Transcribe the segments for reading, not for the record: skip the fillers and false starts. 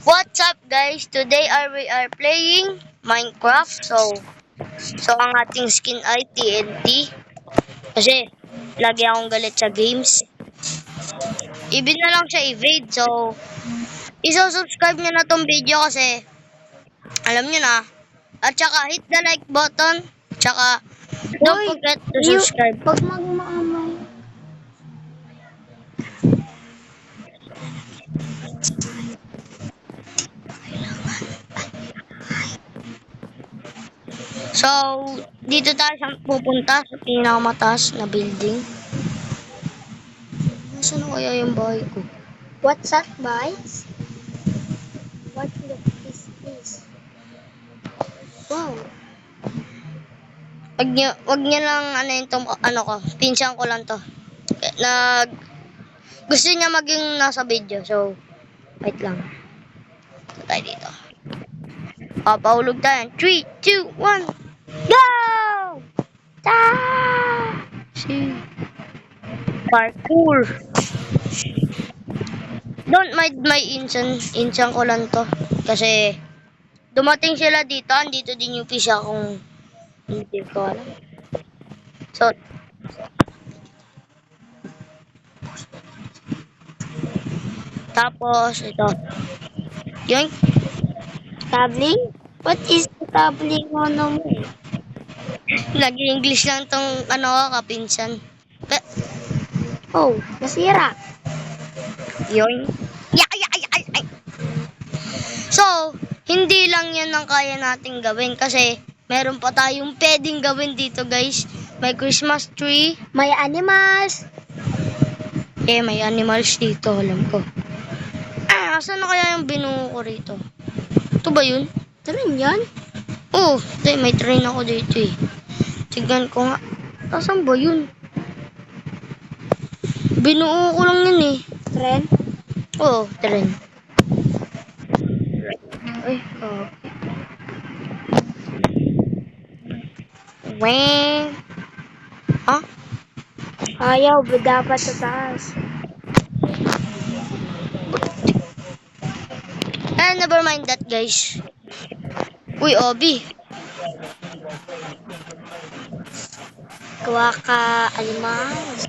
What's up guys? Today we are playing Minecraft. So ang ating skin ay TNT. Kasi lagi akong galit sa games. Ibig na lang siya evade. So iso-subscribe nyo na tong video kasi alam nyo na. At saka hit the like button. Tsaka don't forget to subscribe. Pag magmaamay. So dito tayo pupunta sa pinakamataas na building. Nasaan na kaya yung bahay ko? What's up, guys? What is this? Wow. Wag niya lang ano yung ano ko, pinsan ko lang to. Nag gusto niya maging nasa video. So, wait lang. Ito tayo dito. Papahulog tayo. 3, 2, 1. Go! Ta! Si parkour. Don't mind my insan ko lang to. Kasi dumating sila dito, andito din yung pisa kung hindi ko alam. So, tapos ito. Yung Tabling? What is the tabling mo? lagi English lang tong ano kapinsan. Oh, nasira. Yun. Ay. So, hindi lang yan ang kaya nating gawin kasi meron pa tayong pwedeng gawin dito guys. May Christmas tree. May animals. May animals dito, alam ko. Asan na kaya yung binuo ko rito? Ito ba yun? Train yan? Oh, may train ako dito eh. Tignan ko nga. Asan ba yun? Binuo ko lang yun eh. Train? Oh, train. Ay, Weng. Ha? Ayaw, dapat sa taas. Never mind that, guys. Uy, Obi. Gawa ka animals.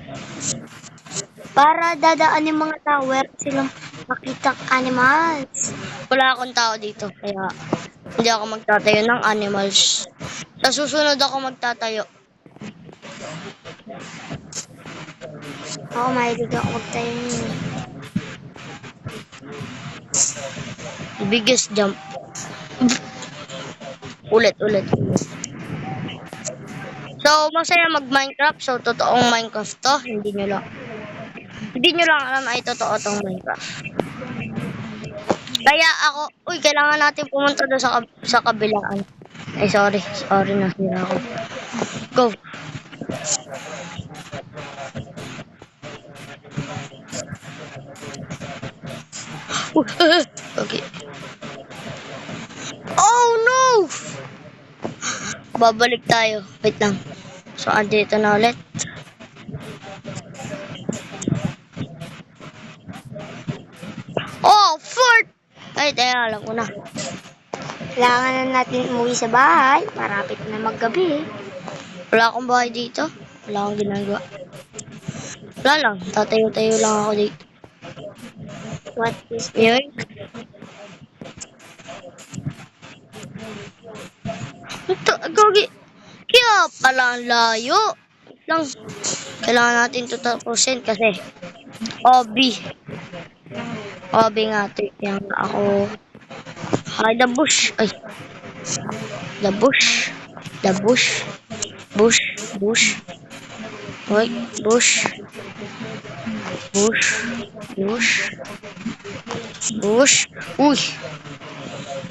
Para dadaan yung mga tower, silang makitang animals. Wala akong tao dito, kaya hindi ako magtatayo ng animals. Sa susunod ako magtatayo. Oo, mahilig ako magtayo yun. Biggest jump. Ulit. So, masaya mag-Minecraft. So, totoong Minecraft to. Hindi nyo lang alam ay totoo tong Minecraft. Kaya ako, kailangan natin pumunta doon sa kabilaan. Ay, sorry, nasira ako. Go. Okay. Oh no! Babalik tayo. Wait lang. So, andito na ulit. Oh, fort! Ay, alam ko na. Kailangan na natin umuwi sa bahay. Marapit na maggabi. Wala akong bahay dito. Wala akong ginagawa. Wala lang. Tatayo-tayo lang ako dito. What is Yun. Ito, gogi. Kaya pala ang layo. Lang. Kailangan natin 2% kasi Obi nga ito. Yung ako. Hi, the bush. Ay. The bush. Bush. Hoy, bush. Uy.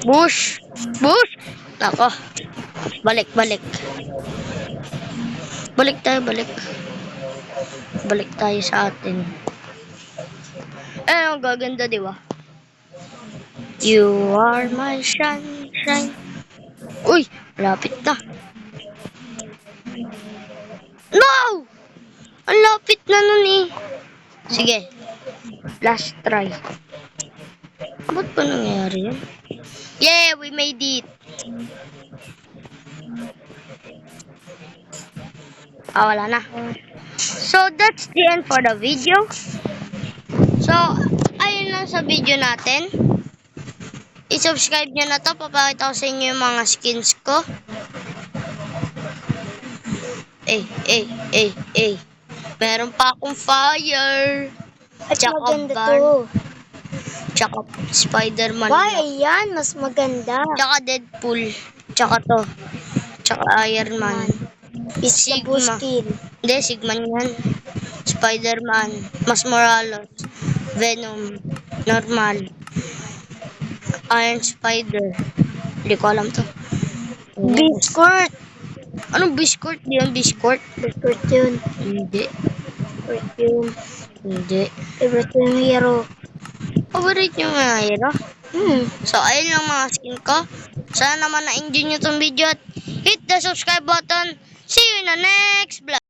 Bush. Ako. Balik. Balik tayo sa atin. Ang gaganda, di ba? You are my sunshine. Uy, lapit na. No! Ang lapit na nun eh. Sige. Last try. Ba't pa nangyayari yan? Yeah, we made it! Wala na. So, that's the end for the video. So, ayun lang sa video natin. I-subscribe nyo na to. Papakita ko sa inyo yung mga skins ko. Meron pa akong fire. At Tsaka maganda ban. to. Tsaka Spider-Man. Why, ayan, mas maganda. Tsaka Deadpool. Tsaka to. Tsaka Iron Man. Pista Sigma. skin. Hindi, Sigma yan. Spider-Man. Mas Morales. Venom. Normal. Iron Spider. Hindi ko alam to. Biscuit. Anong Biscourt? Di yan Biscourt? Biscuit yun. Hindi. Biscuit yun. Hindi. Favorite ko yung hero. Favorite nyo nga hero? So, ayun lang mga skin ko. Sana naman na-enjoy nyo tong video at hit the subscribe button. See you in the next vlog.